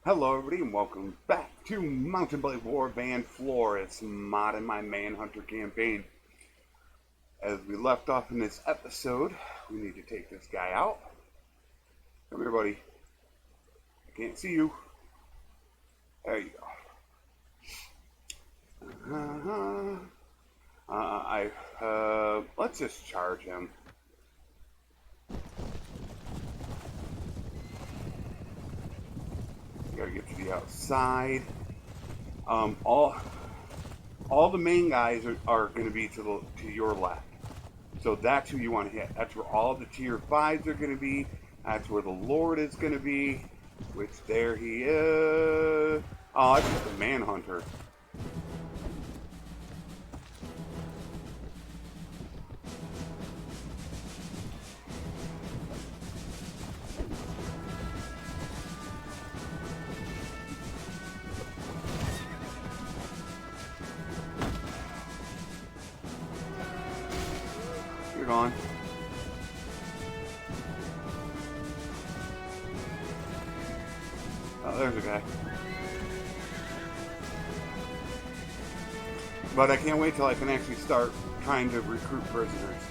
Hello everybody and welcome back to Mountain Blade Warband Floris modding my Manhunter campaign. As we left off in this episode, we need to take this guy out. Come here, buddy. I can't see you. There you go. Let's just charge him. Gotta get to the outside. All the main guys are going to be to your left. So that's who you want to hit. That's where all the tier 5s are going to be. That's where the Lord is going to be. Which there he is. Oh, that's just a Manhunter. You're gone. Oh, there's a guy. But I can't wait till I can actually start trying to recruit prisoners.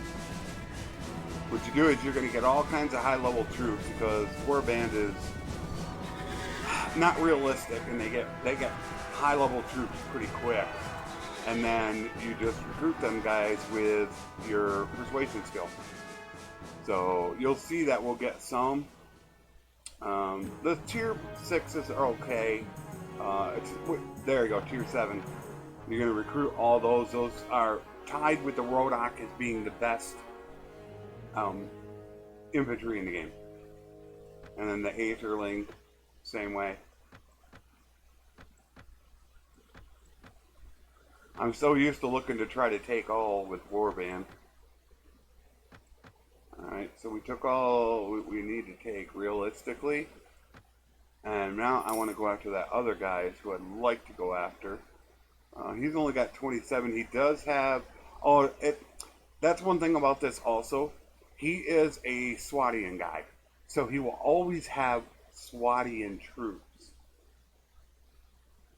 What you do is you're going to get all kinds of high-level troops because Warband is not realistic, and they get high-level troops pretty quick. And then you just recruit them guys with your persuasion skill. So you'll see that we'll get some. The tier 6s are okay. There you go, tier 7. You're going to recruit all those. Those are tied with the Rodok as being the best infantry in the game. And then the Aetherling, same way. I'm so used to looking to try to take all with Warband. Alright, so we took all we need to take realistically. And now I want to go after that other guy who I'd like to go after. He's only got 27. He does have... that's one thing about this also. He is a Swatian guy. So he will always have Swatian troops.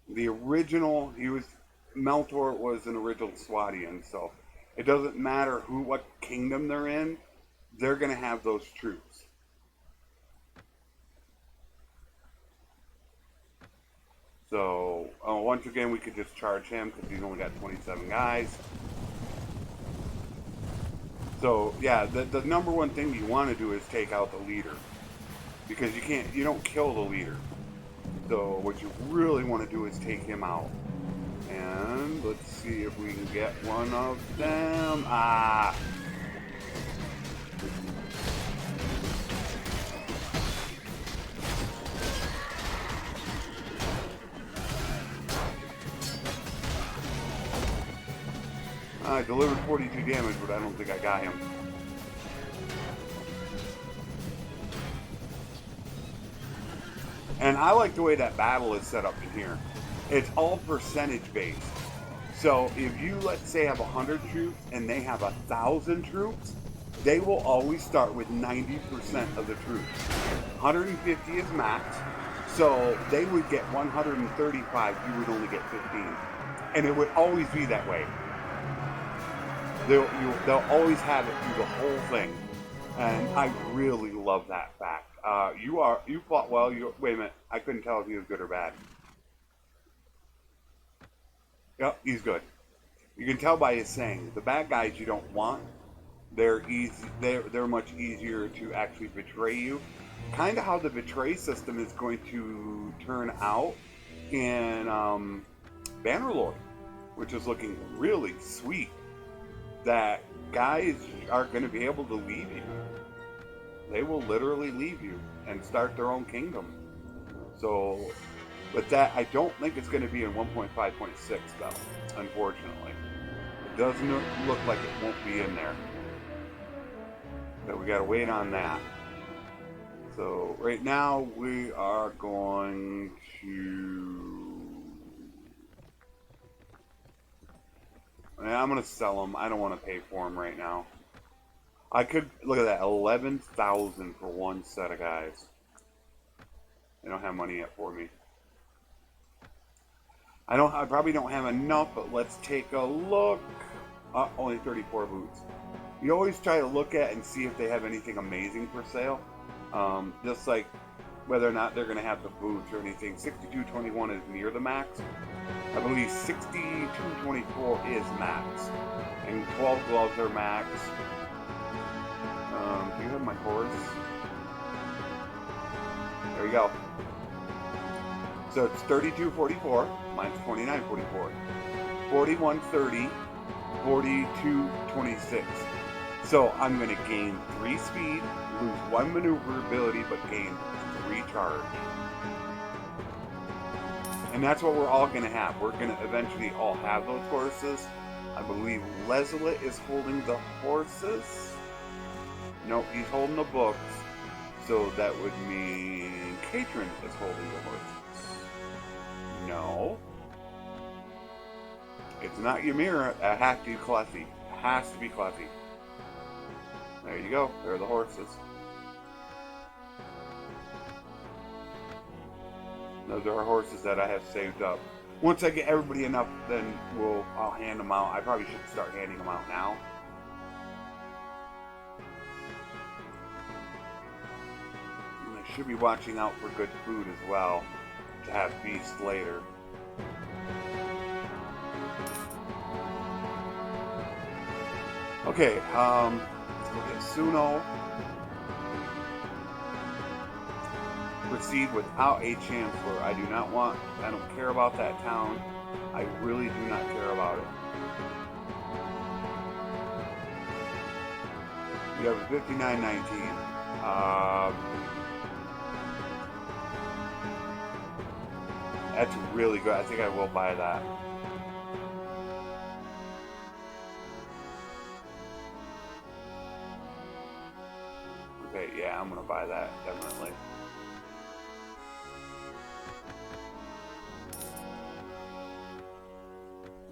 The original... Meltor was an original Swatian, so it doesn't matter what kingdom they're in, they're going to have those troops. So, once again, we could just charge him because he's only got 27 guys. So, yeah, the number one thing you want to do is take out the leader. Because you don't kill the leader. So, what you really want to do is take him out. And let's see if we can get one of them. I delivered 42 damage, but I don't think I got him. And I like the way that battle is set up in here. It's all percentage based. So if you, let's say, have 100 troops and they have 1,000 troops, they will always start with 90% of the troops. 150 is max. So they would get 135, you would only get 15. And it would always be that way. They'll always have it through the whole thing. And I really love that fact. You fought well. Wait a minute. I couldn't tell if he was good or bad. Yep, he's good. You can tell by his saying. The bad guys you don't want. They're easy. They're much easier to actually betray you. Kind of how the betray system is going to turn out in Bannerlord, which is looking really sweet. That guys are going to be able to leave you. They will literally leave you and start their own kingdom. So, but that I don't think it's going to be in 1.5.6 though, unfortunately. It doesn't look like it won't be in there. But we got to wait on that. So right now we are going to... I'm going to sell them. I don't want to pay for them right now. I could, look at that, 11,000 for one set of guys. They don't have money yet for me. I probably don't have enough, but let's take a look. Only 34 boots. You always try to look at and see if they have anything amazing for sale. Just like whether or not they're going to have the boots or anything. 62.21 is near the max. I believe 62.24 is max. And 12 gloves are max. Do you have my horse? There you go. So it's 32.44. Mine's 29.44. 41.30. 42.26. So I'm going to gain 3 speed, lose 1 maneuverability, but gain 3 charge. And that's what we're all going to have. We're going to eventually all have those horses. I believe Leslie is holding the horses. Nope, he's holding the books. So that would mean Katrin is holding the horses. No. It's not Ymira. It has to be Kleffy. It has to be Kleffy. There you go. There are the horses. Those are our horses that I have saved up. Once I get everybody enough, then I'll hand them out. I probably should start handing them out now. And I should be watching out for good food as well to have feast later. Okay, let's look at Suno. Proceed without a chancellor. I don't care about that town. I really do not care about it. We have a 59.19. That's really good. I think I will buy that. Okay, yeah, I'm gonna buy that, definitely.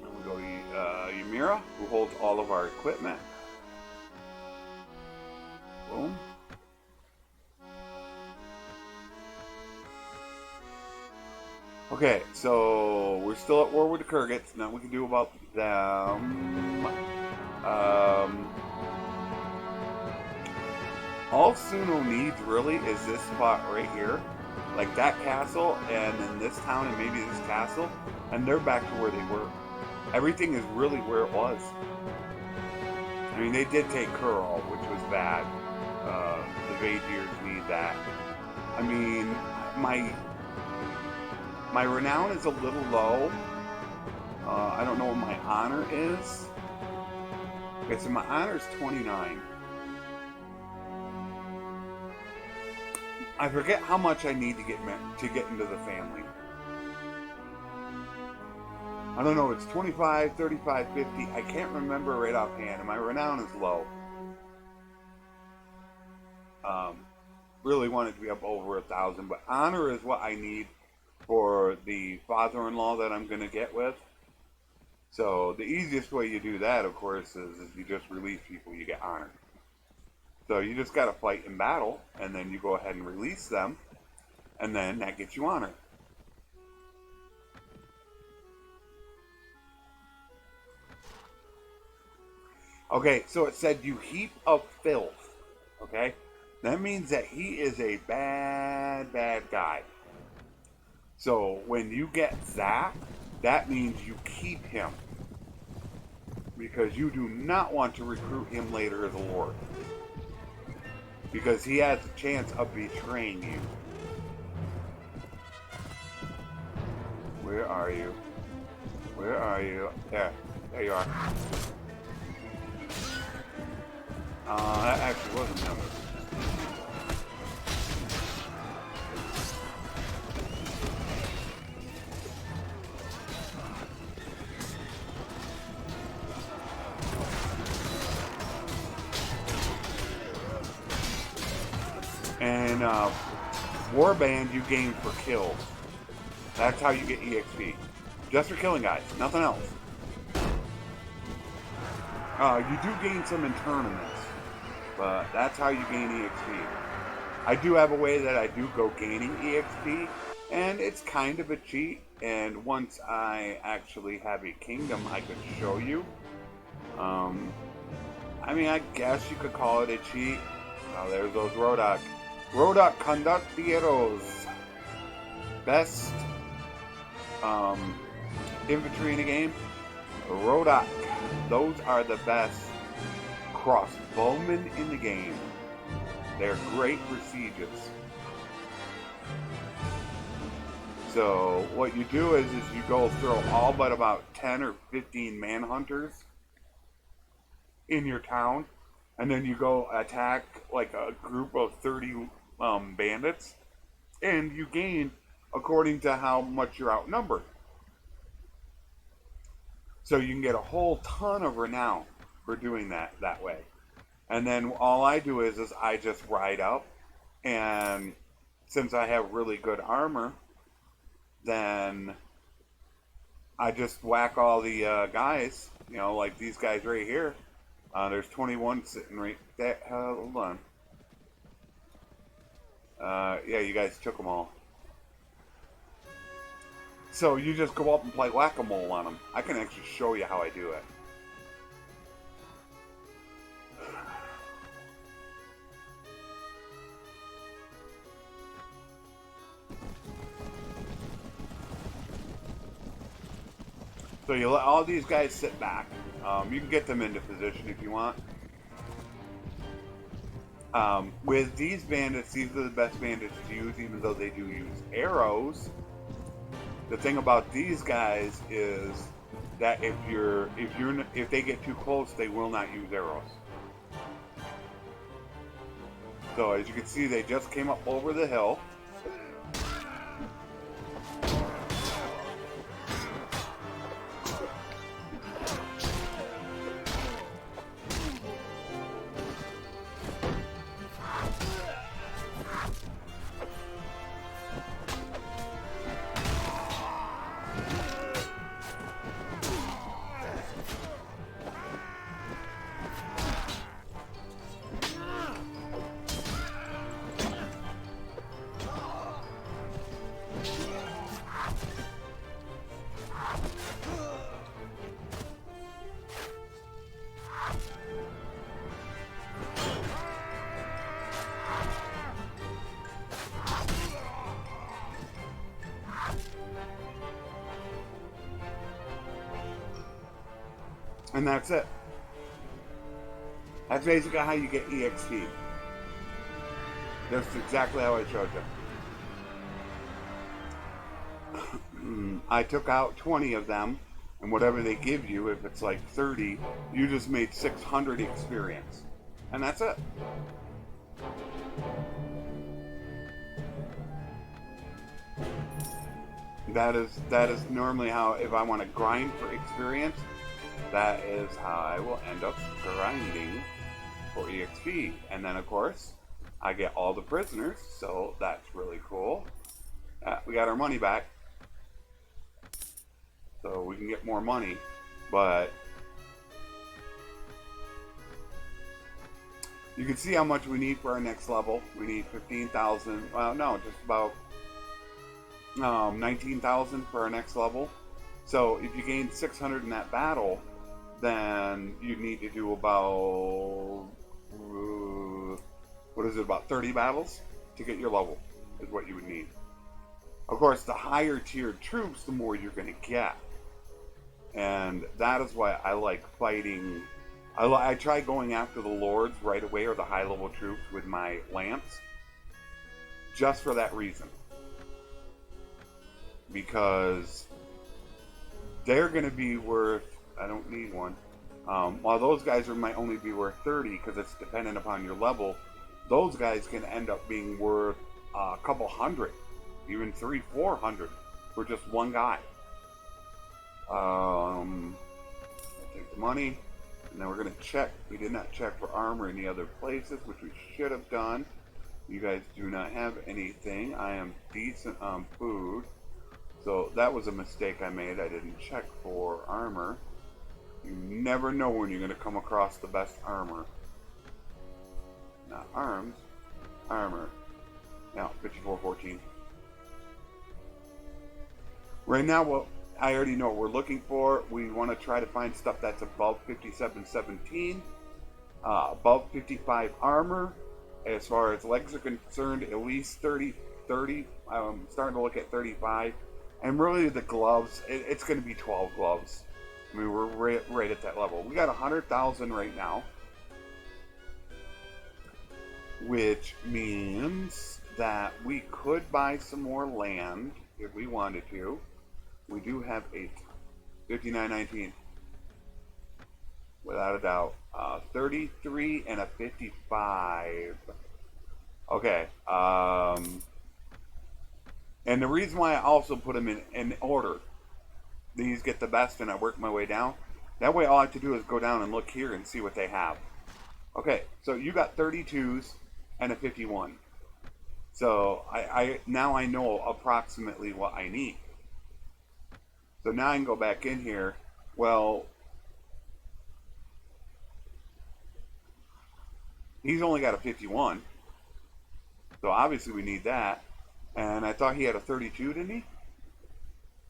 Then we go to Ymira, who holds all of our equipment. Boom. Okay, so we're still at war with the Kurgats. Nothing we can do about them. All Suno needs really is this spot right here, like that castle, and then this town, and maybe this castle, and they're back to where they were. Everything is really where it was. I mean, they did take Kurl, which was bad. The Vaedirs need that. I mean, my renown is a little low. I don't know what my honor is. Okay, so my honor is 29. I forget how much I need to get into the family. I don't know, it's 25, 35, 50. I can't remember right offhand, and my renown is low. Really want it to be up over 1,000, but honor is what I need for the father-in-law that I'm going to get with. So the easiest way you do that, of course, is you just release people, you get honor. So you just got to fight in battle, and then you go ahead and release them, and then that gets you honor. Okay, so it said you heap of filth. Okay, that means that he is a bad, bad guy. So when you get that, that means you keep him, because you do not want to recruit him later as a lord, because he has a chance of betraying you. Where are you? Where are you? There you are. That actually wasn't him. And Warband you gain for kills. That's how you get EXP. Just for killing guys, nothing else. You do gain some in tournaments, but that's how you gain EXP. I do have a way that I do go gaining EXP, and it's kind of a cheat, And once I actually have a kingdom, I could show you. I mean, I guess you could call it a cheat. Oh, there's those Rodak. Rodak Conductieros. Best infantry in the game. Rodak. Those are the best crossbowmen in the game. They're great for sieges. So what you do is you go through all but about 10 or 15 Manhunters in your town, and then you go attack like a group of 30 bandits, and you gain according to how much you're outnumbered. So you can get a whole ton of renown for doing that way. And then all I do is I just ride up, and since I have really good armor, then I just whack all the guys, you know, like these guys right here. There's 21 sitting right there. Hold on. Yeah, you guys took them all. So you just go up and play whack-a-mole on them. I can actually show you how I do it. So you let all these guys sit back. You can get them into position if you want. With these bandits, these are the best bandits to use, even though they do use arrows. The thing about these guys is that if they get too close, they will not use arrows. So as you can see, they just came up over the hill. And that's it. That's basically how you get EXP. That's exactly how I showed you. I took out 20 of them, and whatever they give you, if it's like 30, you just made 600 experience. And that's it. That is normally how, if I want to grind for experience, that is how I will end up grinding for EXP. And then, of course, I get all the prisoners, so that's really cool. We got our money back, so we can get more money, but you can see how much we need for our next level. We need 15,000, well, no, just about 19,000 for our next level. So if you gain 600 in that battle, then you need to do about, what is it, about 30 battles to get your level, is what you would need. Of course, the higher tiered troops, the more you're going to get. And that is why I like fighting. I try going after the lords right away, or the high level troops, with my lance, just for that reason. Because they're going to be worth, I don't need one. While those guys might only be worth 30, because it's dependent upon your level, those guys can end up being worth a couple hundred, even 300-400 for just one guy. Take the money, and then we're going to check. We did not check for armor in the other places, which we should have done. You guys do not have anything. I am decent on food. So that was a mistake I made. I didn't check for armor. You never know when you're going to come across the best armor. Not arms, armor. Now, 5414. Right now, well, I already know what we're looking for. We want to try to find stuff that's above 5717, above 55 armor. As far as legs are concerned, at least 30. I'm starting to look at 35. And really, the gloves, it's going to be 12 gloves. I mean, we're right at that level. We got 100,000 right now, which means that we could buy some more land if we wanted to. We do have a 5919, without a doubt. 33 and a 55. Okay. And the reason why I also put them in order, these get the best and I work my way down. That way all I have to do is go down and look here and see what they have. Okay, so you got 32s and a 51. So now I know approximately what I need. So now I can go back in here. Well, he's only got a 51. So obviously we need that. And I thought he had a 32, didn't he?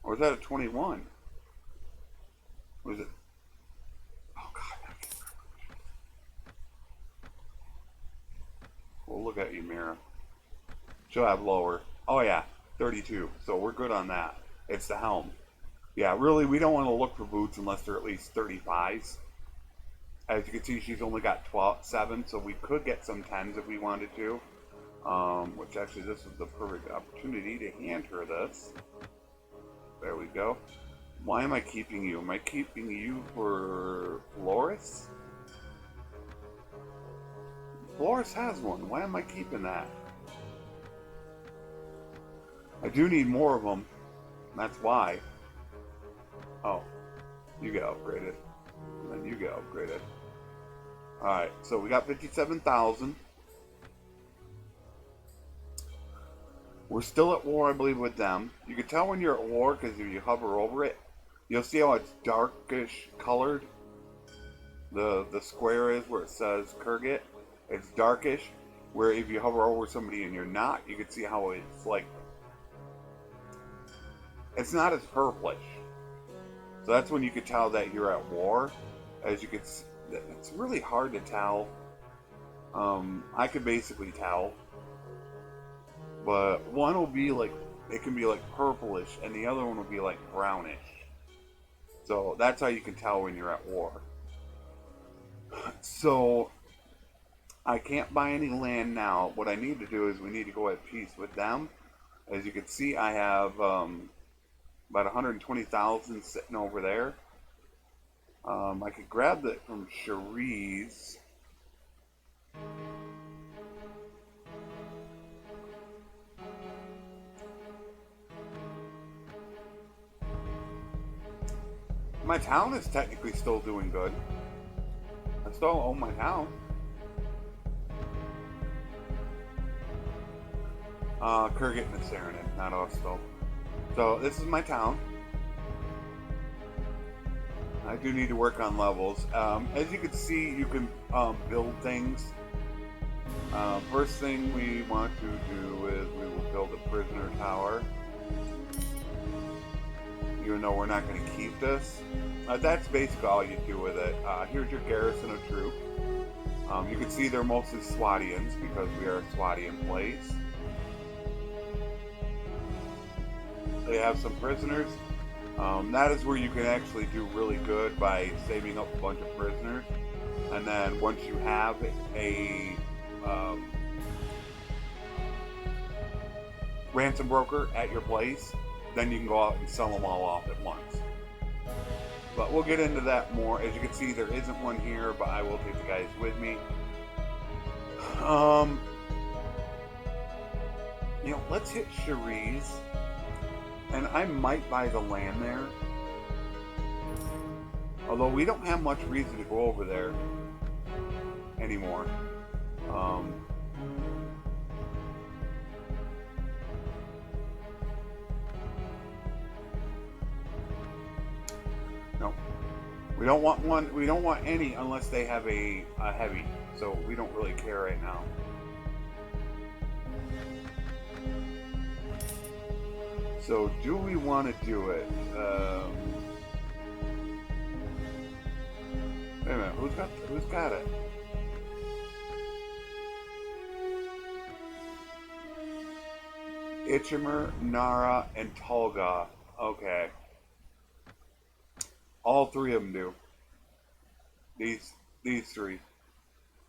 Or was that a 21? Was it? Oh, God. We'll look at you, Mira. She'll have lower. Oh, yeah. 32. So we're good on that. It's the helm. Yeah, really, we don't want to look for boots unless they're at least 35s. As you can see, she's only got 7, so we could get some 10s if we wanted to. Which actually, this is the perfect opportunity to hand her this. There we go. Why am I keeping you? Am I keeping you for Floris? Floris has one. Why am I keeping that? I do need more of them. That's why. Oh, you get upgraded. And then you get upgraded. Alright, so we got 57,000. We're still at war, I believe, with them. You can tell when you're at war because if you hover over it, you'll see how it's darkish colored. The square is where it says Kurgit. It's darkish. Where if you hover over somebody and you're not, you can see how it's like, it's not as purplish. So that's when you can tell that you're at war. As you can see, it's really hard to tell. I could basically tell. But one will be like, it can be like purplish, and the other one will be like brownish. So that's how you can tell when you're at war. So I can't buy any land now. What I need to do is we need to go at peace with them. As you can see, I have about 120,000 sitting over there. I could grab that from Cherise. My town is technically still doing good. I still own my town. Kurgit and Saarinen, not us though. So this is my town. I do need to work on levels. As you can see, you can build things. First thing we want to do is we will build a prisoner tower. Even though we're not going to keep this. That's basically all you do with it. Here's your garrison of troops. You can see they're mostly Swadians because we are a Swadian place. They have some prisoners. That is where you can actually do really good by saving up a bunch of prisoners. And then once you have a ransom broker at your place, then you can go out and sell them all off at once. But we'll get into that more. As you can see, there isn't one here, but I will take the guys with me. You know, let's hit Cherise. And I might buy the land there. Although we don't have much reason to go over there anymore. No. We don't want one. We don't want any unless they have a heavy. So we don't really care right now. So do we want to do it? Wait a minute, who's got it? Itchimer, Nara, and Tolga. Okay. All three of them do. These three.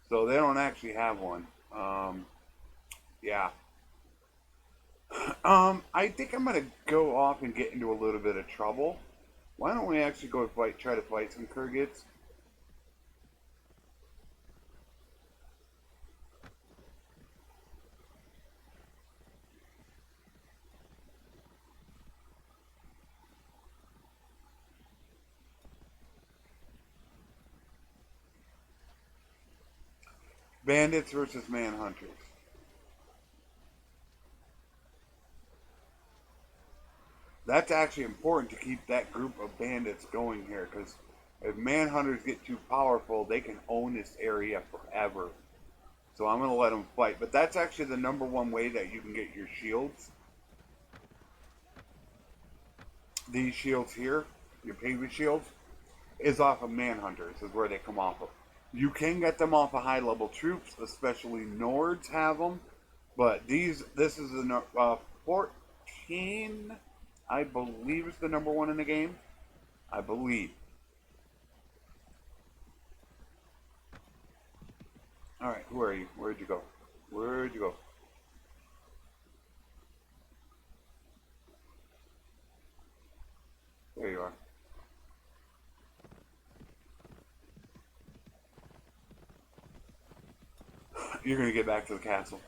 So they don't actually have one. Yeah. I think I'm gonna go off and get into a little bit of trouble. Why don't we actually go try to fight some Kurgits? Bandits versus Manhunters. That's actually important to keep that group of bandits going here, because if Manhunters get too powerful, they can own this area forever. So I'm going to let them fight. But that's actually the #1 way that you can get your shields. These shields here, your pavement shields, is off of Manhunters, is where they come off of. You can get them off of high-level troops, especially Nords have them. But this is the 14, I believe is the #1 in the game. I believe. Alright, who are you? Where'd you go? Where'd you go? There you are. You're going to get back to the castle.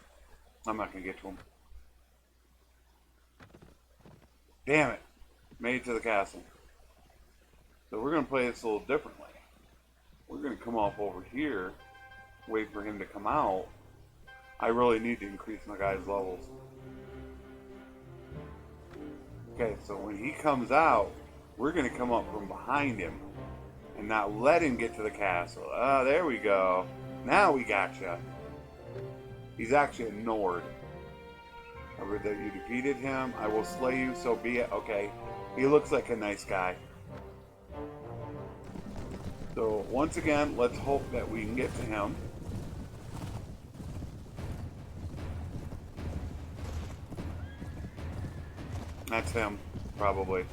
I'm not going to get to him. Damn it. Made it to the castle. So we're going to play this a little differently. We're going to come off over here. Wait for him to come out. I really need to increase my guys' levels. Okay, so when he comes out, we're going to come up from behind him. And not let him get to the castle. Ah, there we go. Now we gotcha. He's actually a Nord. I read that you defeated him. I will slay you, so be it. Okay. He looks like a nice guy. So, once again, let's hope that we can get to him. That's him, probably.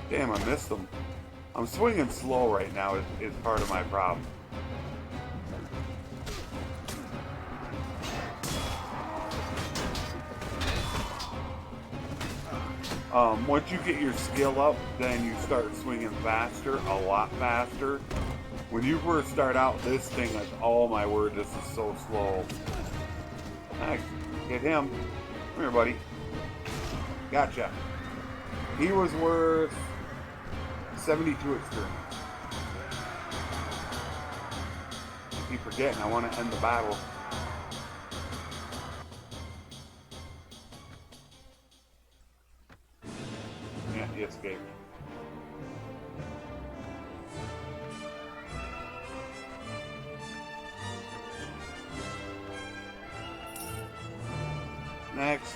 Damn, I missed him. I'm swinging slow right now is part of my problem. Once you get your skill up, then you start swinging faster, a lot faster. When you first start out, this thing is, oh my word, this is so slow. Alright, hit him. Come here, buddy. Gotcha. He was worth 72 experience. I keep forgetting, I want to end the battle. Yeah, he escaped. Next.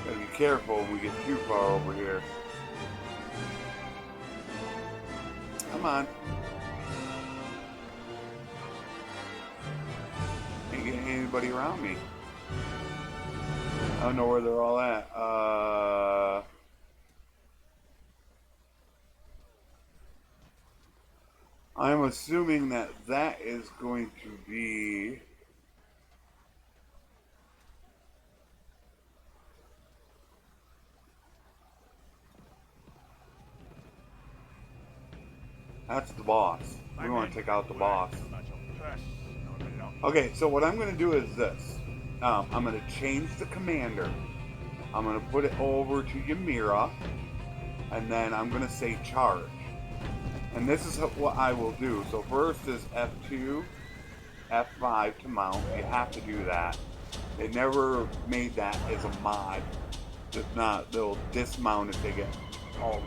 Gotta be careful when we get too far over here. Come on. Can't get anybody around me. I don't know where they're all at. I'm assuming that that is going to be... That's the boss. We want to take out the boss. Okay, so what I'm going to do is this. I'm going to change the commander. I'm going to put it over to Ymira. And then I'm going to say charge. And this is what I will do. So first is F2, F5 to mount. You have to do that. They never made that as a mod. If not, they'll dismount if they get all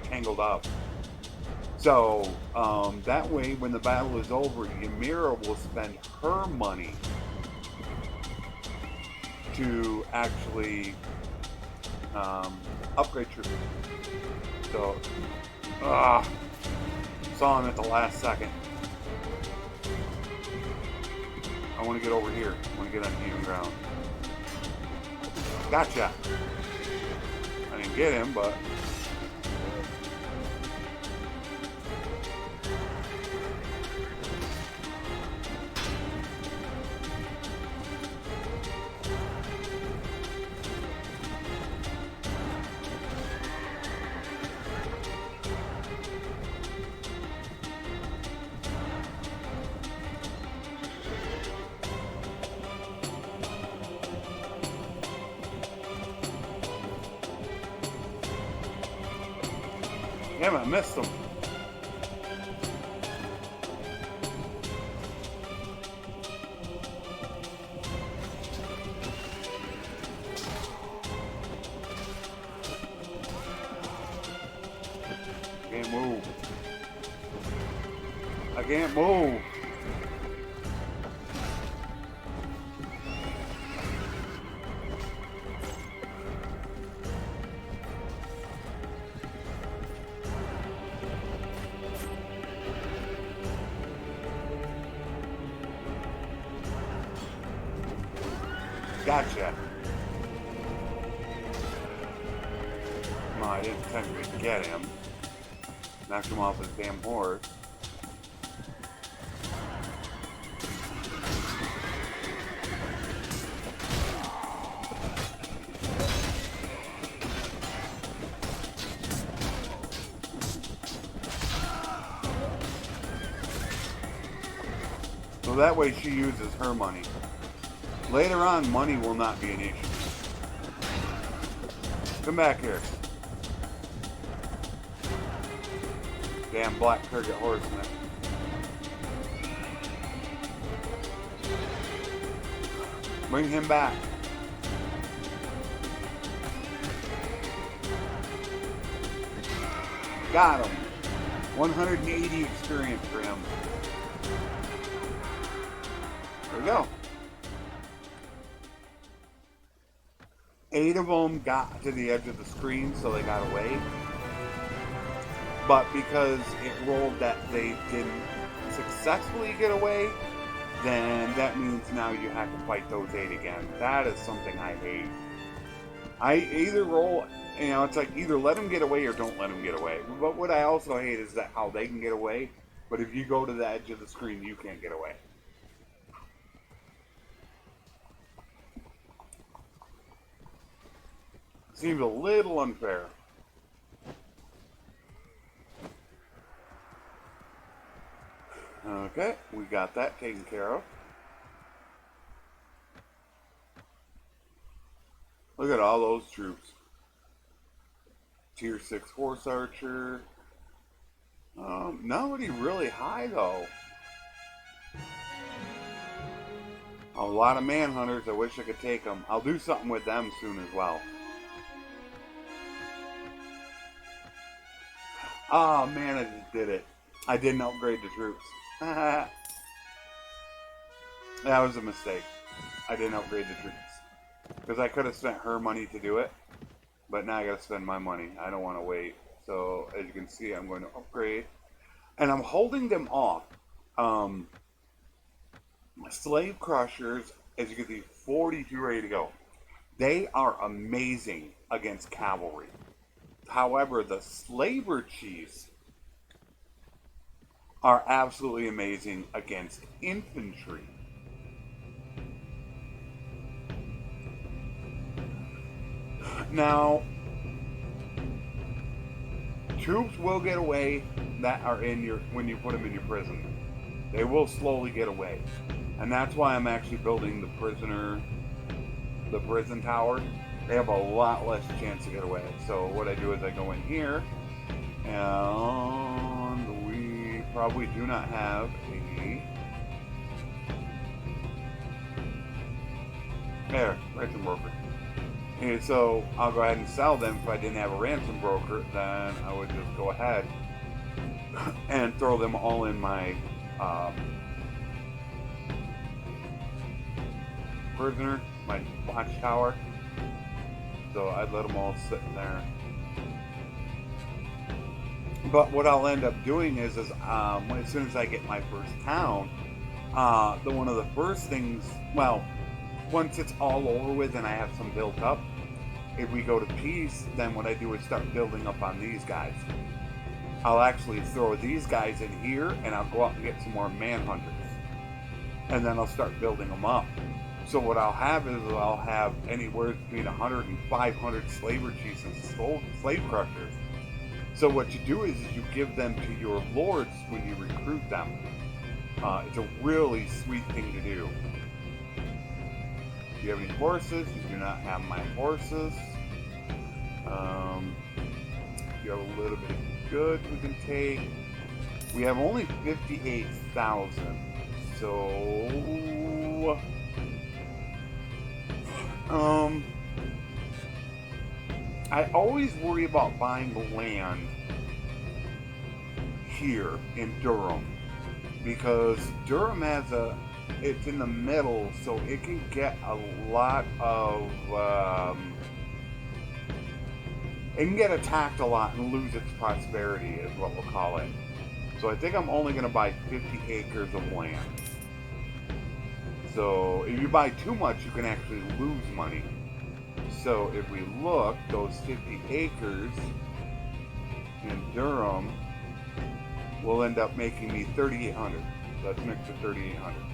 tangled up. So that way, when the battle is over, Ymira will spend her money to actually upgrade troops. So, saw him at the last second. I want to get over here. I want to get on even ground. Gotcha. I didn't get him, but... Damn it, I missed him. Can't move. I can't move. Gotcha. No, I didn't technically get him. Knocked him off his damn horse. So that way she uses her money. Later on, money will not be an issue. Come back here. Damn black target horseman. Bring him back. Got him. 180 experience for him. There we go. 8 of them got to the edge of the screen, so they got away. But because it rolled that they didn't successfully get away, then that means now you have to fight those 8 again. That is something I hate. I either roll, it's like either let them get away or don't let them get away. But what I also hate is that how they can get away, but if you go to the edge of the screen, you can't get away. Seems a little unfair. Okay, we got that taken care of. Look at all those troops. Tier 6 horse archer. Nobody really high though. A lot of manhunters. I wish I could take them. I'll do something with them soon as well. Oh man, I just did it. I didn't upgrade the troops. That was a mistake. I didn't upgrade the troops. Because I could have spent her money to do it. But now I gotta spend my money. I don't want to wait. So as you can see, I'm going to upgrade. And I'm holding them off. Slave crushers, as you can see, 42 ready to go. They are amazing against cavalry. However, the slaver chiefs are absolutely amazing against infantry. Now, troops will get away that are in your, when you put them in your prison. They will slowly get away. And that's why I'm actually building the prison tower. They have a lot less chance to get away. So what I do is I go in here, and we probably do not have a... There, ransom broker. And so I'll go ahead and sell them. If I didn't have a ransom broker, then I would just go ahead and throw them all in my prisoner, my watchtower. So I'd let them all sit in there. But what I'll end up doing is as soon as I get my first town, one of the first things, well, once it's all over with and I have some built up, if we go to peace, then what I do is start building up on these guys. I'll actually throw these guys in here, and I'll go out and get some more Manhunters. And then I'll start building them up. So what I'll have is I'll have anywhere between 100 and 500 slaver chiefs and slave crushers. So what you do is you give them to your lords when you recruit them. It's a really sweet thing to do. Do you have any horses? You do not have my horses. You have a little bit of goods we can take. We have only 58,000. So I always worry about buying land here in Durham because Durham has it's in the middle, so it can get a lot of it can get attacked a lot and lose its prosperity is what we'll call it. So I think I'm only going to buy 50 acres of land. So if you buy too much, you can actually lose money. So if we look, those 50 acres in Durham will end up making me 3,800. That's an extra 3,800.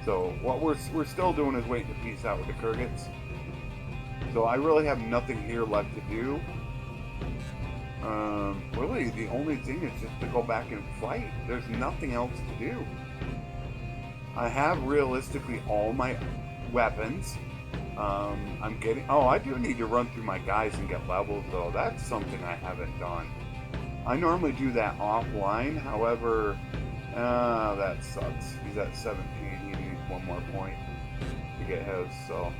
So what we're still doing is waiting to peace out with the Kurgats. So I really have nothing here left to do. Really, the only thing is just to go back and fight. There's nothing else to do. I have realistically all my weapons. I'm getting... Oh, I do need to run through my guys and get levels, though. That's something I haven't done. I normally do that offline. However, that sucks. He's at 17. He needs one more point to get his, so...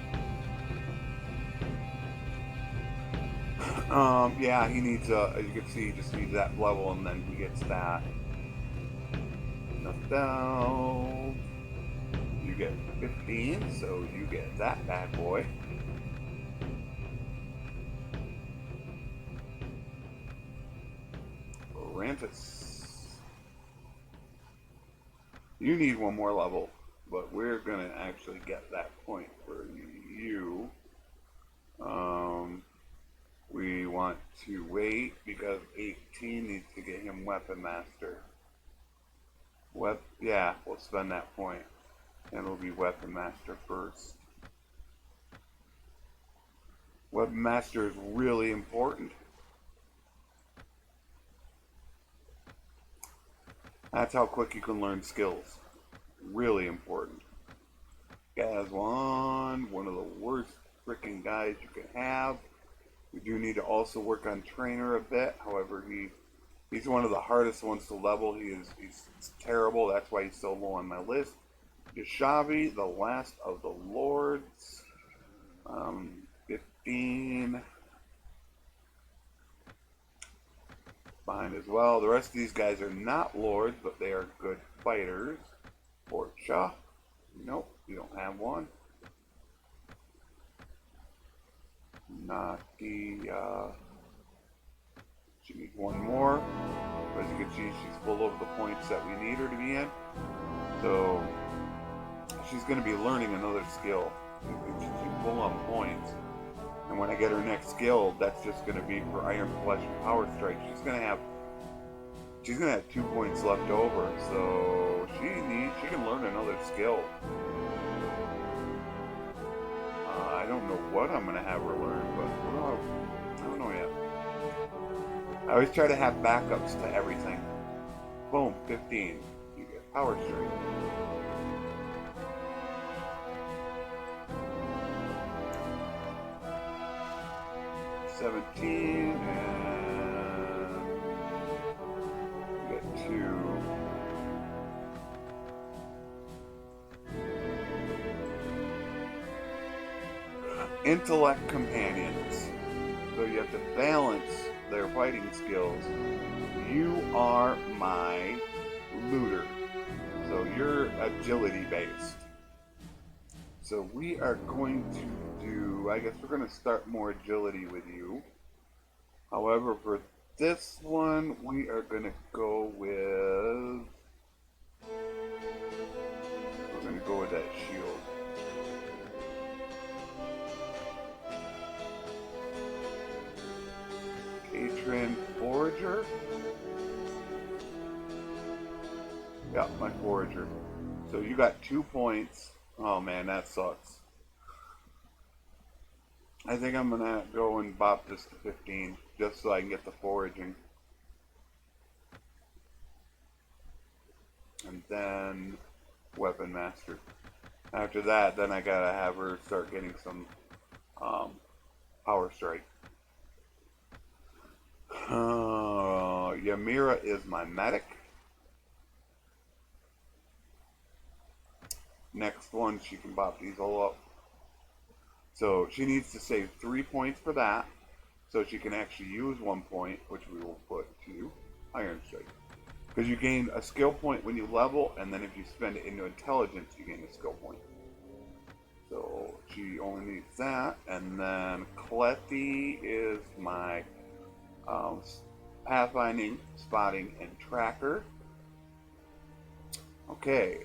yeah, he needs, as you can see, he just needs that level, and then he gets that. Nothing. You get 15, so you get that bad boy. Rantus. You need one more level, but we're gonna actually get that point for you. We want to wait because 18 needs to get him Weapon Master. Yeah, we'll spend that point. And it'll be Weapon Master first. Weapon Master is really important. That's how quick you can learn skills. Really important. Guy has one of the worst freaking guys you can have. We do need to also work on Trainer a bit. However, he's one of the hardest ones to level. He's terrible. That's why he's so low on my list. Yashavi, the last of the lords. 15. Fine as well. The rest of these guys are not lords, but they are good fighters. Porcha. Nope, you don't have one. Naki, she needs one more. As you can see, she's full of the points that we need her to be in. So she's going to be learning another skill. She's full on points. And when I get her next skill, that's just going to be for Iron Flesh and Power Strike. She's going to have 2 points left over. So she can learn another skill. I don't know what I'm going to have her learn, but I don't know yet. I always try to have backups to everything. Boom, 15. You get Power Strike. $17, and you get 2. Intellect companions. So you have to balance their fighting skills, you are my looter. So you're agility based. So we are going to do, I guess we're going to start more agility with you. However, for this one, we are going to go with, we're going to go with that shield. Patron Forager. Yeah, my Forager. So you got 2 points. Oh man, that sucks. I think I'm gonna go and bop this to 15 just so I can get the foraging. And then Weapon Master. After that, then I gotta have her start getting some Power Strike. Ymira is my medic. Next one, she can bop these all up. So she needs to save 3 points for that. So she can actually use 1 point, which we will put to Iron Strike. Because you gain a skill point when you level, and then if you spend it into intelligence, you gain a skill point. So she only needs that. And then Clethy is my pathfinding, spotting, and tracker. Okay.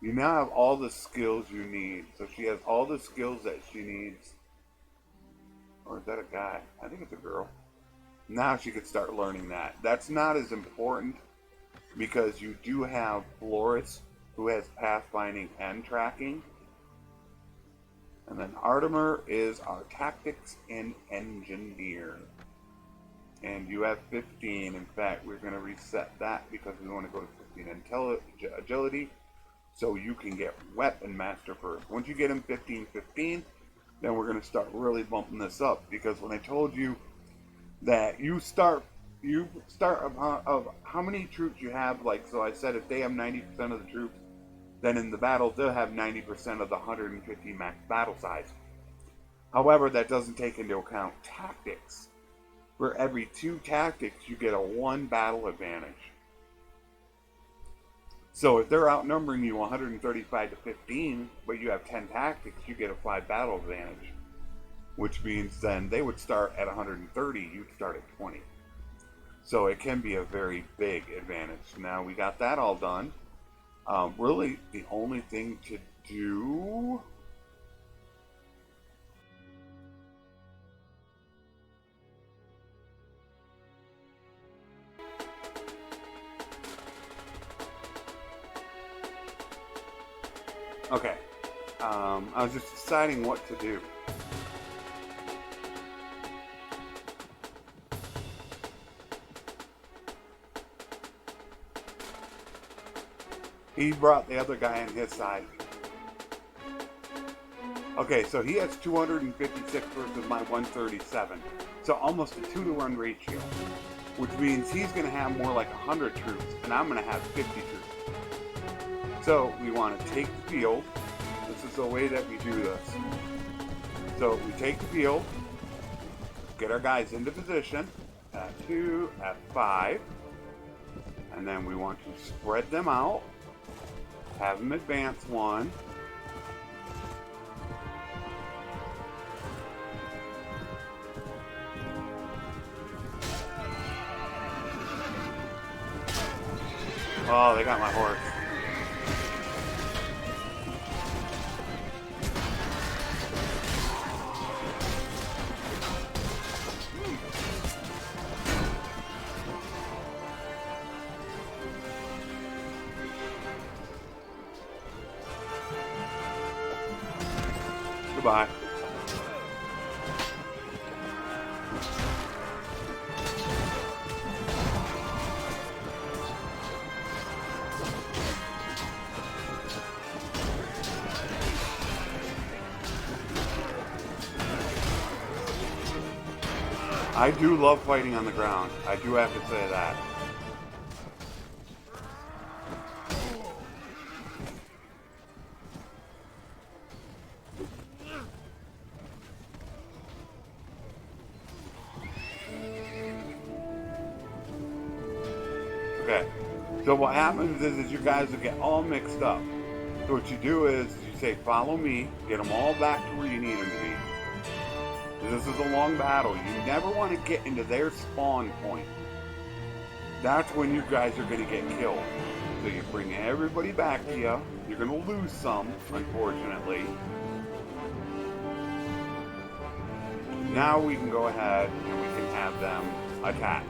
You now have all the skills you need. So she has all the skills that she needs. Or is that a guy? I think it's a girl. Now she could start learning that. That's not as important because you do have Floris, who has pathfinding and tracking. And then Artemer is our tactics and engineer. And you have 15. In fact, we're going to reset that because we want to go to 15 agility. So you can get Weapon Master first. Once you get him 15, then we're going to start really bumping this up. Because when I told you that you start of how many troops you have, like, so I said if they have 90% of the troops, then in the battle they'll have 90% of the 150 max battle size. However, that doesn't take into account tactics. For every 2 tactics, you get a 1 battle advantage. So if they're outnumbering you 135 to 15, but you have 10 tactics, you get a 5 battle advantage. Which means then they would start at 130, you'd start at 20. So it can be a very big advantage. Now we got that all done. Really, the only thing to do... Okay, I was just deciding what to do. He brought the other guy on his side. Okay, so he has 256 versus my 137. So almost a 2-to-1 ratio. Which means he's going to have more like 100 troops, and I'm going to have 50 troops. So we want to take the field. This is the way that we do this. So we take the field, get our guys into position at 2, at 5, and then we want to spread them out, have them advance 1. Oh, they got my horse. Goodbye. I do love fighting on the ground. I do have to say that. So what happens is your guys will get all mixed up. So what you do is you say, follow me, get them all back to where you need them to be. This is a long battle. You never want to get into their spawn point. That's when you guys are going to get killed. So you bring everybody back to you. You're going to lose some, unfortunately. Now we can go ahead and we can have them attack.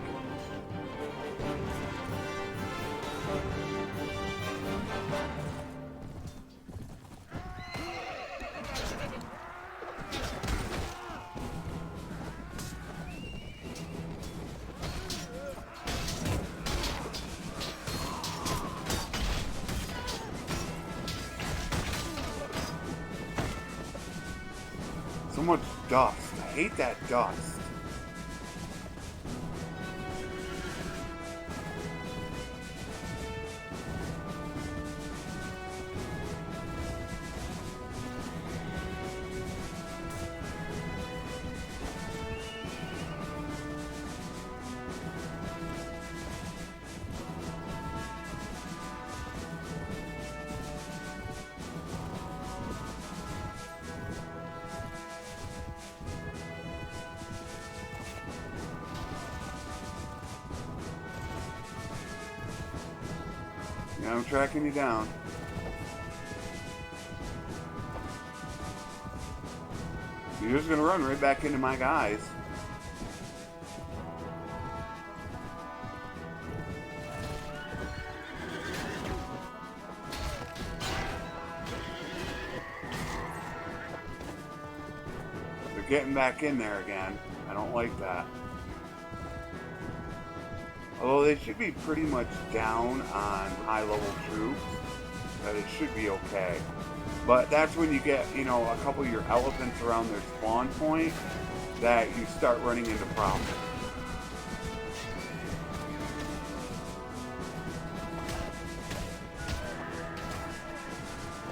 So much dust. I hate that dust. Yeah, I'm tracking you down. You're just gonna run right back into my guys. They're getting back in there again. I don't like that. Although they should be pretty much down on high-level troops, that it should be okay. But that's when you get, you know, a couple of your elephants around their spawn point that you start running into problems.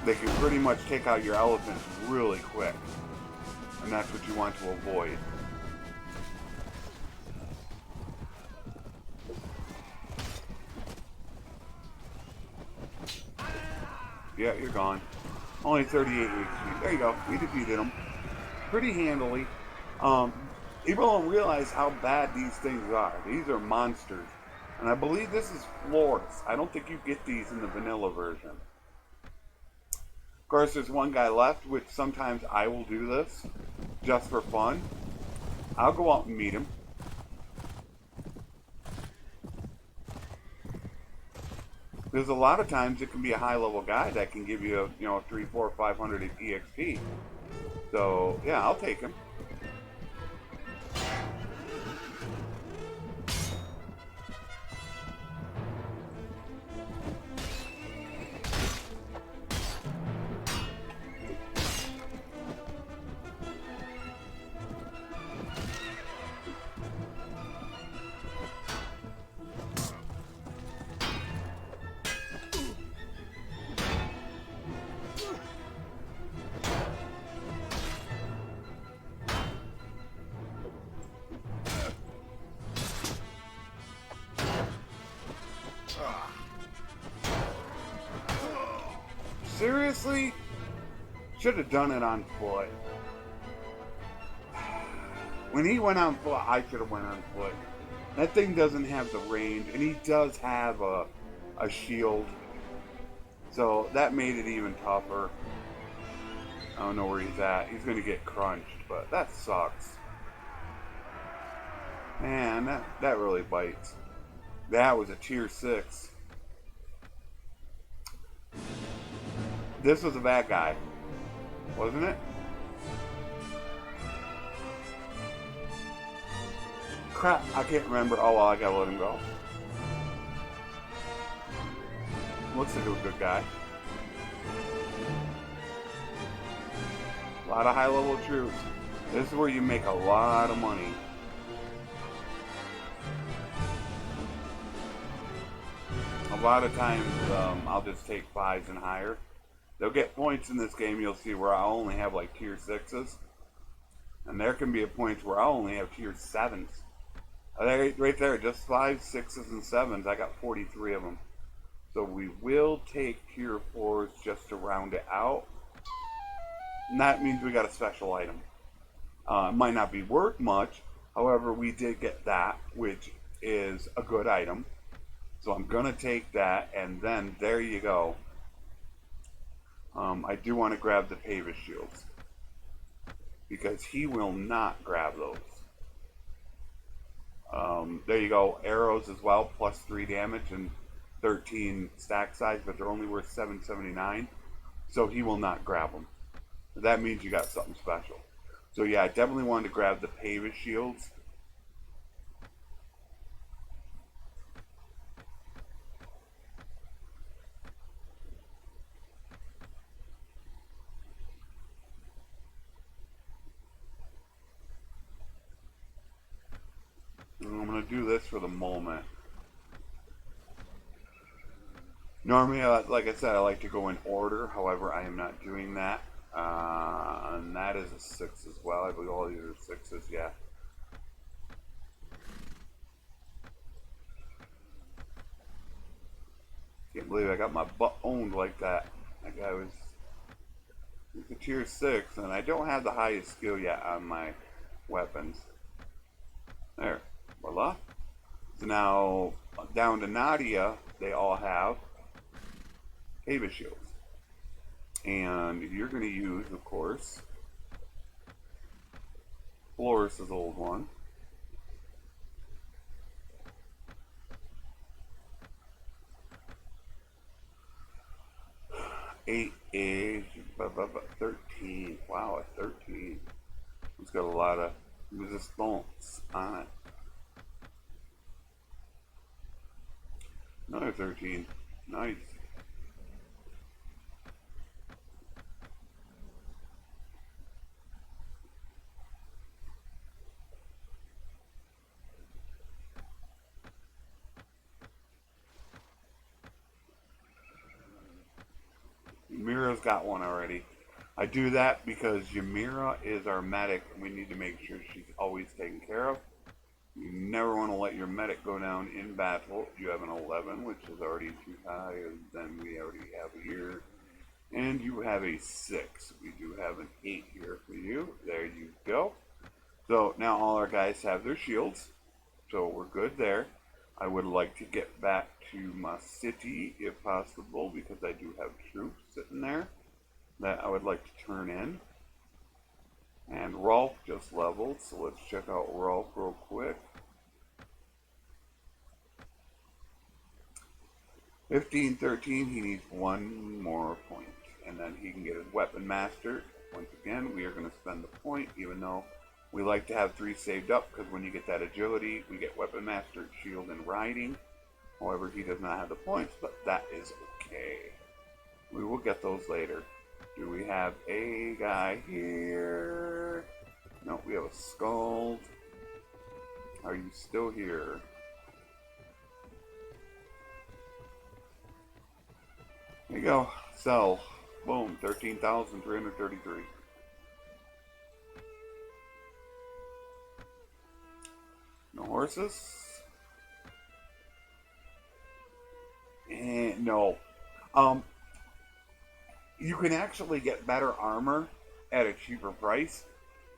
They can pretty much take out your elephants really quick. And that's what you want to avoid. Yeah, you're gone. Only 38 HP. There you go. We defeated them pretty handily. People don't realize how bad these things are. These are monsters. And I believe this is Floris. I don't think you get these in the vanilla version. Of course, there's one guy left, which sometimes I will do this just for fun. I'll go out and meet him. There's a lot of times it can be a high-level guy that can give you, you know, 3, 4, 500 EXP. So, yeah, I'll take him. Seriously? Should have done it on foot. When he went on foot, I should have went on foot. That thing doesn't have the range, and he does have a shield. So that made it even tougher. I don't know where he's at. He's going to get crunched, but that sucks. Man, that really bites. That was a tier 6. This was a bad guy, wasn't it? Crap, I can't remember. Oh well, I gotta let him go. Looks like a good guy. A lot of high-level troops. This is where you make a lot of money. A lot of times, I'll just take 5s and higher. They'll get points in this game, you'll see, where I only have like tier 6s. And there can be a point where I only have tier 7s. Right there, just 5s, 6s, and 7s. I got 43 of them. So we will take tier 4s just to round it out. And that means we got a special item. It might not be worth much. However, we did get that, which is a good item. So I'm going to take that, and then there you go. I do want to grab the Pavis shields, because he will not grab those. There you go. Arrows as well, plus 3 damage and 13 stack size, but they're only worth 779. So he will not grab them. That means you got something special. So yeah, I definitely wanted to grab the Pavis shields. And I'm going to do this for the moment. Normally, like I said, I like to go in order. However, I am not doing that. And that is a 6 as well. I believe all these are 6s, yeah. Can't believe I got my butt owned like that. That guy was a tier 6, and I don't have the highest skill yet on my weapons. There, voila. So now, down to Nadia, they all have Pavis shields. And you're going to use, of course, Floris' old one. Eight is 13. Wow, a 13. It's got a lot of resistance on it. Another 13. Nice. Ymira's got one already. I do that because Ymira is our medic, and we need to make sure she's always taken care of. You never want to let your medic go down in battle. You have an 11, which is already too high, and then we already have here. And you have a 6. We do have an 8 here for you. There you go. So now all our guys have their shields. So we're good there. I would like to get back to my city if possible, because I do have troops sitting there that I would like to turn in. And Rolf just leveled, so let's check out Rolf real quick. 15, 13, he needs 1 more point, and then he can get his weapon mastered. Once again, we are going to spend the point, even though we like to have 3 saved up, because when you get that agility, we get weapon mastered, shield, and riding. However, he does not have the points, but that is okay. We will get those later. Do we have a guy here? No, we have a Skald. Are you still here? There you go. Sell. Boom. 13,333. No horses? And no. You can actually get better armor at a cheaper price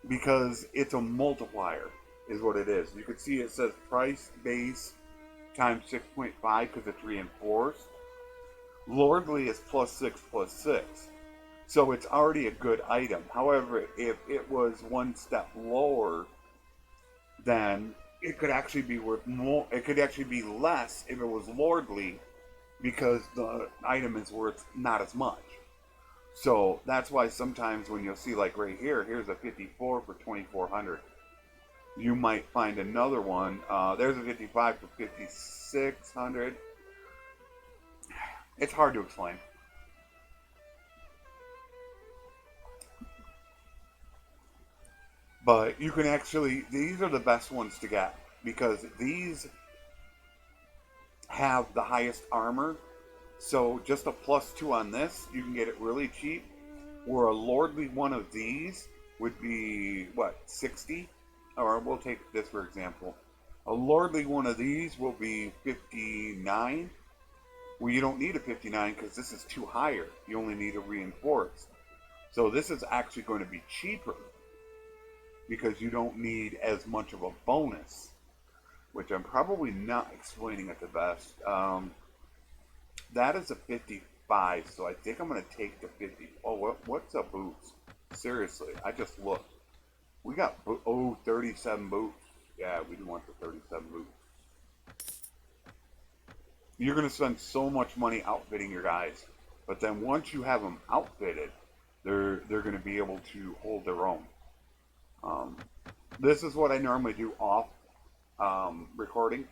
because it's a multiplier, is what it is. You can see it says price base times 6.5 because it's reinforced. Lordly is plus 6 plus 6. So it's already a good item. However, if it was 1 step lower, then it could actually be worth more. It could actually be less if it was lordly, because the item is worth not as much. So that's why sometimes when you'll see, like right here, here's a 54 for 2,400. You might find another one. There's a 55 for 5,600. It's hard to explain. But you can actually, these are the best ones to get, because these have the highest armor. So just a +2 on this, you can get it really cheap. Or a lordly one of these would be, what, 60? Or we'll take this for example. A lordly one of these will be 59. Well, you don't need a 59 because this is too higher. You only need a reinforced. So this is actually going to be cheaper because you don't need as much of a bonus, which I'm probably not explaining it the best. That is a 55, so I think I'm going to take the 50. Oh, what's a boost? Seriously, I just looked. We got, 37 boots. Yeah, we do want the 37 boots. You're going to spend so much money outfitting your guys, but then once you have them outfitted, they're going to be able to hold their own. This is what I normally do off recording,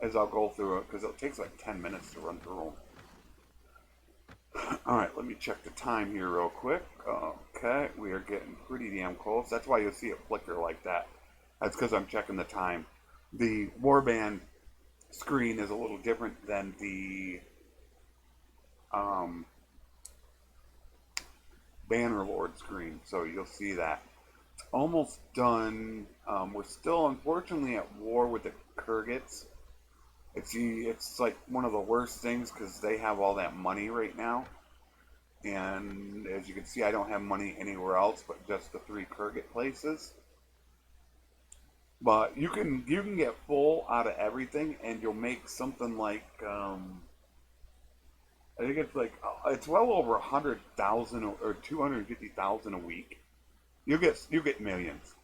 as I'll go through it, because it takes like 10 minutes to run through them. Alright, let me check the time here real quick. Okay, we are getting pretty damn close. That's why you'll see it flicker like that. That's because I'm checking the time. The Warband screen is a little different than the Bannerlord screen, so you'll see that. Almost done. We're still unfortunately at war with the Kurgits. It's like one of the worst things because they have all that money right now, and as you can see, I don't have money anywhere else but just the 3 Kurgit places. But you can get full out of everything, and you'll make something like I think it's like it's well over 100,000 or 250,000 a week. You get millions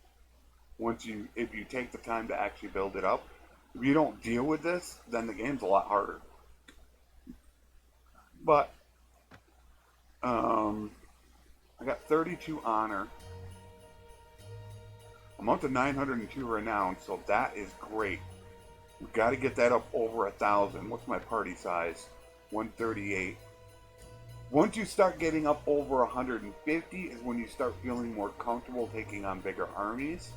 if you take the time to actually build it up. If you don't deal with this, then the game's a lot harder. But I got 32 honor. I'm up to 902 renown, so that is great. We've got to get that up over 1,000. What's my party size? 138. Once you start getting up over 150 is when you start feeling more comfortable taking on bigger armies.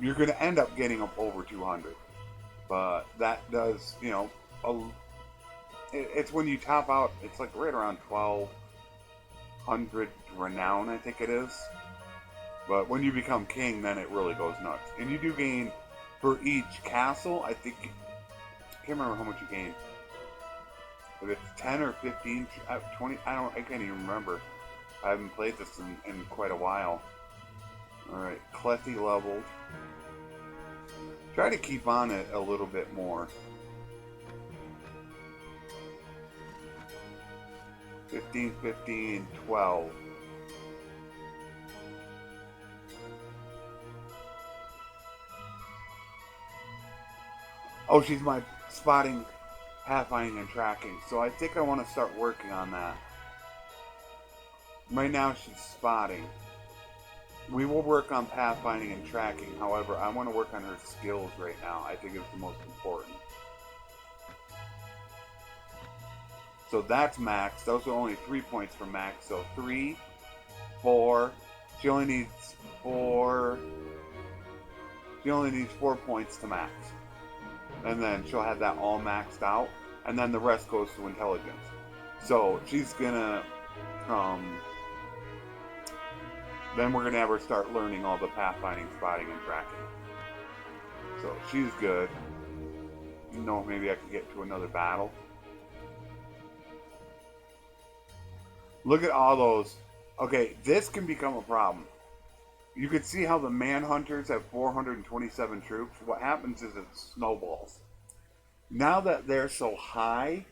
You're going to end up getting up over 200. But that does, it's when you top out, it's like right around 1,200 renown, I think it is. But when you become king, then it really goes nuts. And you do gain, for each castle, I think, I can't remember how much you gain. If it's 10 or 15, 20, I can't even remember. I haven't played this in quite a while. Alright, Clethy leveled. Try to keep on it a little bit more. 15, 15, 12. Oh, she's my spotting, pathfinding, and tracking. So I think I want to start working on that. Right now she's spotting. We will work on pathfinding and tracking. However, I want to work on her skills right now. I think it's the most important. So that's max. Those are only 3 points for max. So 3, 4. She only needs 4. She only needs 4 points to max. And then she'll have that all maxed out. And then the rest goes to intelligence. So she's gonna then we're gonna have her start learning all the pathfinding, spotting, and tracking. So she's good. Maybe I can get to another battle. Look at all those. Okay, this can become a problem. You can see how the Manhunters have 427 troops. What happens is it snowballs. Now that they're so high,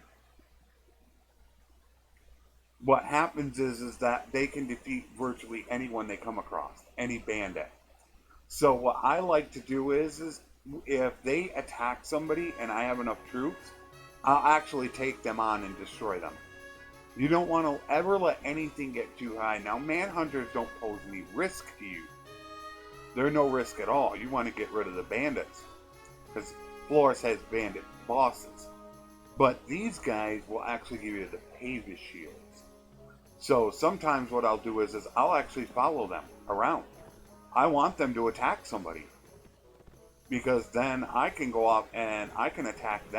what happens is that they can defeat virtually anyone they come across, any bandit. So what I like to do is if they attack somebody and I have enough troops, I'll actually take them on and destroy them. You don't want to ever let anything get too high. Now, Manhunters don't pose any risk to you. They're no risk at all. You want to get rid of the bandits, because Floris has bandit bosses. But these guys will actually give you the Pavis shields. So sometimes what I'll do is I'll actually follow them around. I want them to attack somebody, because then I can go off and I can attack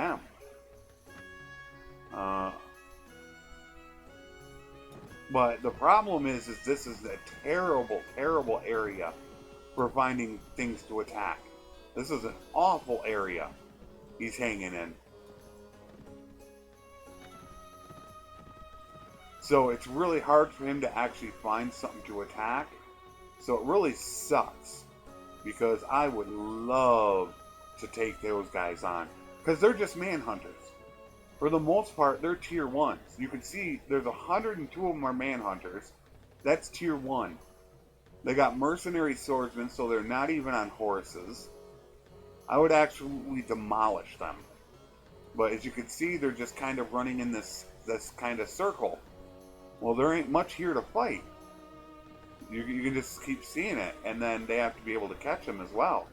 But the problem is this is a terrible, terrible area for finding things to attack. This is an awful area he's hanging in. So it's really hard for him to actually find something to attack. So it really sucks, because I would love to take those guys on, because they're just Manhunters. For the most part, they're tier 1s. You can see there's 102 of them are Manhunters. That's tier 1. They got mercenary swordsmen, so they're not even on horses. I would actually demolish them. But as you can see, they're just kind of running in this kind of circle. Well, there ain't much here to fight. You can just keep seeing it, and then they have to be able to catch them as well.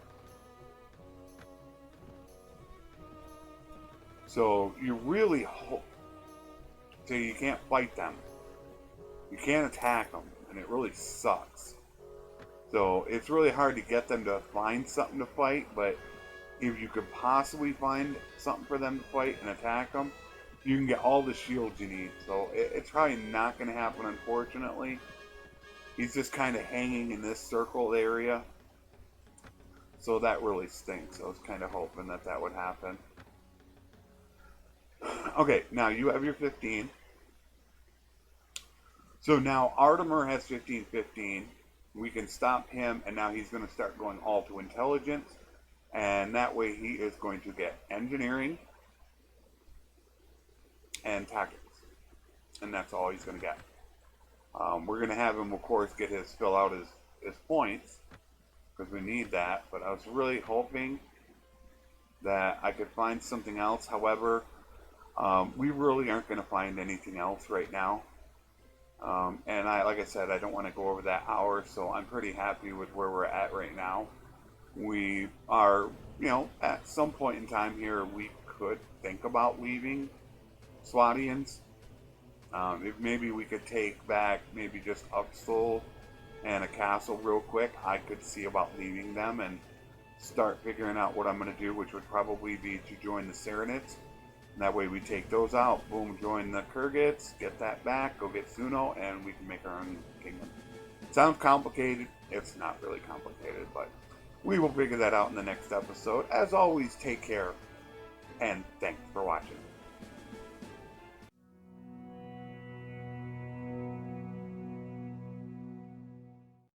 So you really hope. So you can't fight them. You can't attack them, and it really sucks. So it's really hard to get them to find something to fight, but if you could possibly find something for them to fight and attack them, you can get all the shields you need. So it's probably not going to happen, unfortunately. He's just kind of hanging in this circle area. So that really stinks. I was kind of hoping that that would happen. Okay, now you have your 15. So now Artemer has 15-15. We can stop him, and now he's going to start going all to intelligence. And that way he is going to get engineering and tactics. And that's all he's going to get. We're going to have him, of course, fill out his points, because we need that. But I was really hoping that I could find something else. However, we really aren't going to find anything else right now. And like I said, I don't want to go over that hour, so I'm pretty happy with where we're at right now. We are, at some point in time here, we could think about leaving Swadians. If maybe we could take back maybe just Upsol and a castle real quick, I could see about leaving them and start figuring out what I'm going to do, which would probably be to join the Serenids. And that way we take those out, boom, join the Kurgits, get that back, go get Suno, and we can make our own kingdom. Sounds complicated. It's not really complicated, but we will figure that out in the next episode. As always, take care, and thanks for watching.